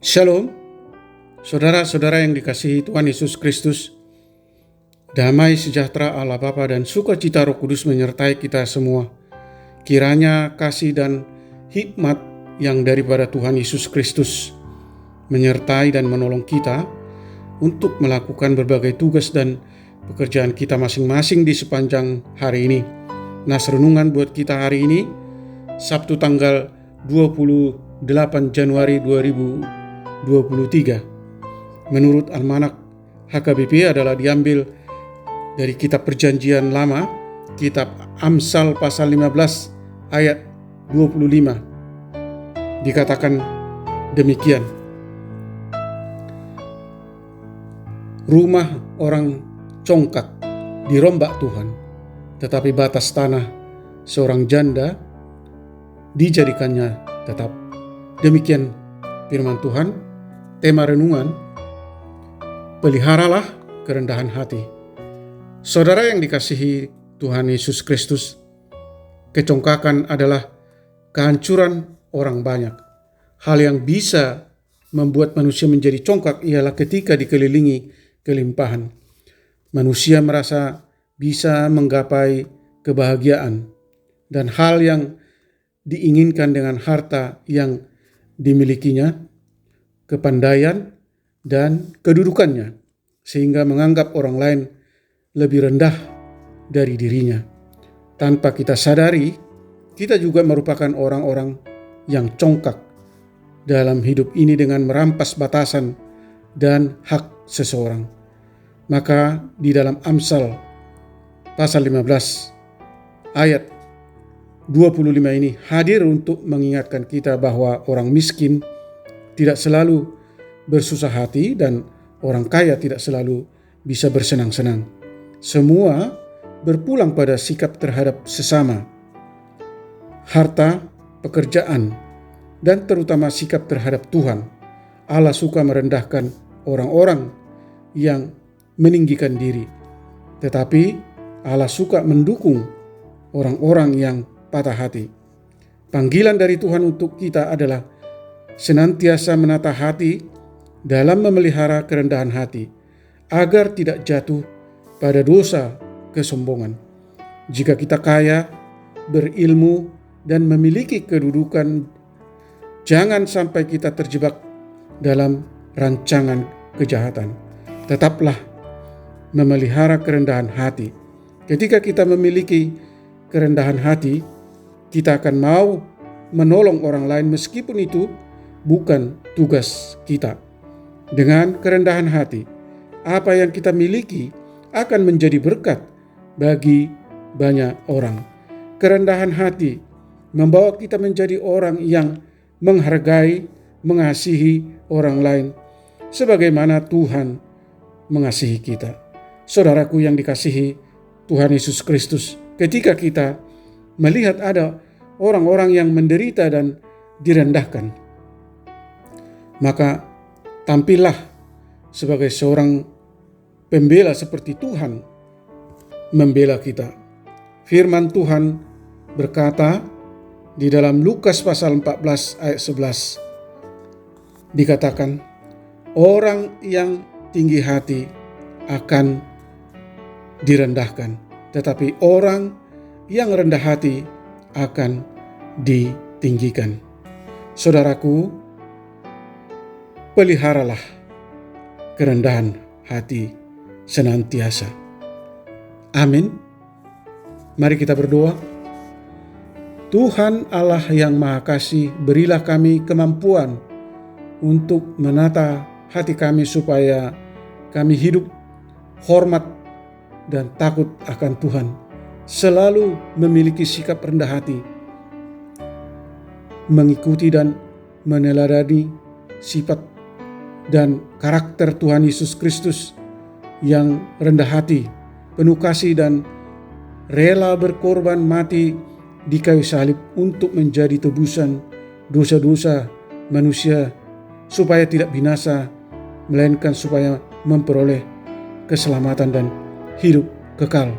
Shalom, saudara-saudara yang dikasihi Tuhan Yesus Kristus. Damai sejahtera Allah Bapa dan sukacita Roh Kudus menyertai kita semua. Kiranya kasih dan hikmat yang daripada Tuhan Yesus Kristus menyertai dan menolong kita untuk melakukan berbagai tugas dan pekerjaan kita masing-masing di sepanjang hari ini. Nas renungan buat kita hari ini, Sabtu tanggal 28 Januari 2023. Menurut Almanak HKBP adalah diambil dari kitab Perjanjian Lama, kitab Amsal pasal 15 ayat 25. Dikatakan demikian. Rumah orang congkak dirombak Tuhan, tetapi batas tanah seorang janda dijadikannya tetap. Demikian firman Tuhan. Tema renungan, peliharalah kerendahan hati. Saudara yang dikasihi Tuhan Yesus Kristus, kecongkakan adalah kehancuran orang banyak. Hal yang bisa membuat manusia menjadi congkak ialah ketika dikelilingi kelimpahan. Manusia merasa bisa menggapai kebahagiaan dan hal yang diinginkan dengan harta yang dimilikinya, kepandaian, dan kedudukannya, sehingga menganggap orang lain lebih rendah dari dirinya. Tanpa kita sadari, kita juga merupakan orang-orang yang congkak dalam hidup ini dengan merampas batasan dan hak seseorang. Maka di dalam Amsal pasal 15 ayat 25 ini hadir untuk mengingatkan kita bahwa orang miskin tidak selalu bersusah hati dan orang kaya tidak selalu bisa bersenang-senang. Semua berpulang pada sikap terhadap sesama, harta, pekerjaan, dan terutama sikap terhadap Tuhan. Allah suka merendahkan orang-orang yang meninggikan diri, tetapi Allah suka mendukung orang-orang yang patah hati. Panggilan dari Tuhan untuk kita adalah senantiasa menata hati dalam memelihara kerendahan hati, agar tidak jatuh pada dosa kesombongan. Jika kita kaya, berilmu, dan memiliki kedudukan, jangan sampai kita terjebak dalam rancangan kejahatan. Tetaplah memelihara kerendahan hati. Ketika kita memiliki kerendahan hati, kita akan mau menolong orang lain meskipun itu bukan tugas kita. Dengan kerendahan hati, apa yang kita miliki akan menjadi berkat bagi banyak orang. Kerendahan hati membawa kita menjadi orang yang menghargai, mengasihi orang lain sebagaimana Tuhan mengasihi kita. Saudaraku yang dikasihi Tuhan Yesus Kristus, ketika kita melihat ada orang-orang yang menderita dan direndahkan, maka tampillah sebagai seorang pembela seperti Tuhan membela kita. Firman Tuhan berkata di dalam Lukas pasal 14 ayat 11, dikatakan, orang yang tinggi hati akan direndahkan, tetapi orang yang rendah hati akan ditinggikan. Saudaraku, peliharalah kerendahan hati senantiasa. Amin. Mari kita berdoa. Tuhan Allah yang Maha Kasih, berilah kami kemampuan untuk menata hati kami supaya kami hidup hormat dan takut akan Tuhan, selalu memiliki sikap rendah hati, mengikuti dan meneladani sifat dan karakter Tuhan Yesus Kristus yang rendah hati, penuh kasih, dan rela berkorban mati di kayu salib untuk menjadi tebusan dosa-dosa manusia, supaya tidak binasa, melainkan supaya memperoleh keselamatan dan hidup kekal.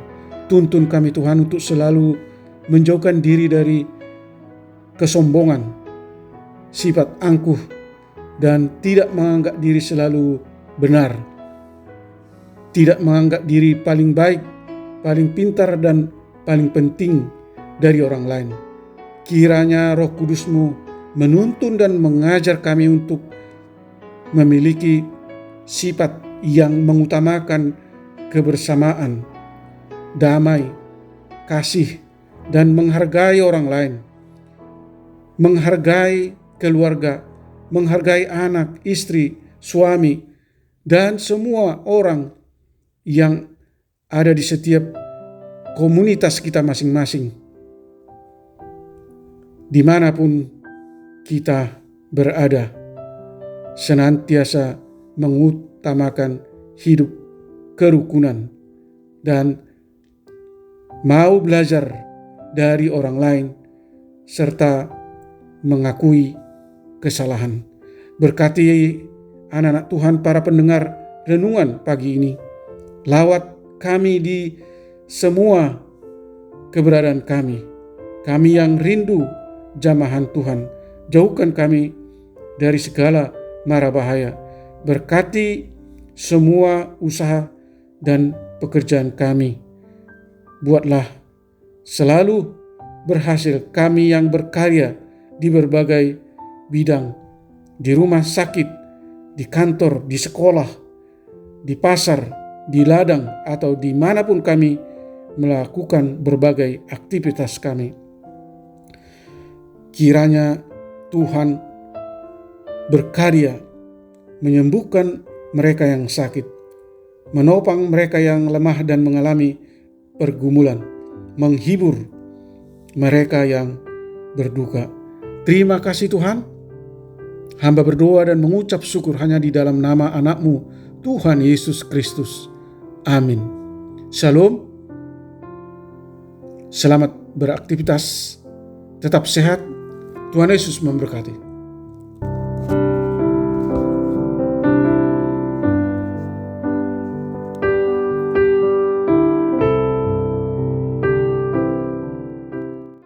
Tuntun kami Tuhan untuk selalu menjauhkan diri dari kesombongan, sifat angkuh, dan tidak menganggap diri selalu benar, tidak menganggap diri paling baik, paling pintar, dan paling penting dari orang lain. Kiranya Roh Kudus-Mu menuntun dan mengajar kami untuk memiliki sifat yang mengutamakan kebersamaan, damai, kasih, dan menghargai orang lain, menghargai keluarga, menghargai anak, istri, suami, dan semua orang yang ada di setiap komunitas kita masing-masing, dimanapun kita berada, senantiasa mengutamakan hidup kerukunan dan mau belajar dari orang lain serta mengakui kesalahan. Berkati anak-anak Tuhan, para pendengar renungan pagi ini. Lawat kami di semua keberadaan kami. Kami yang rindu jamahan Tuhan, jauhkan kami dari segala mara bahaya. Berkati semua usaha dan pekerjaan kami. Buatlah selalu berhasil kami yang berkarya di berbagai bidang, di rumah sakit, di kantor, di sekolah, di pasar, di ladang, atau dimanapun kami melakukan berbagai aktivitas kami. Kiranya Tuhan berkarya menyembuhkan mereka yang sakit, menopang mereka yang lemah dan mengalami pergumulan, menghibur mereka yang berduka. Terima kasih Tuhan. Hamba berdoa dan mengucap syukur hanya di dalam nama anak-Mu, Tuhan Yesus Kristus. Amin. Shalom. Selamat beraktivitas. Tetap sehat. Tuhan Yesus memberkati.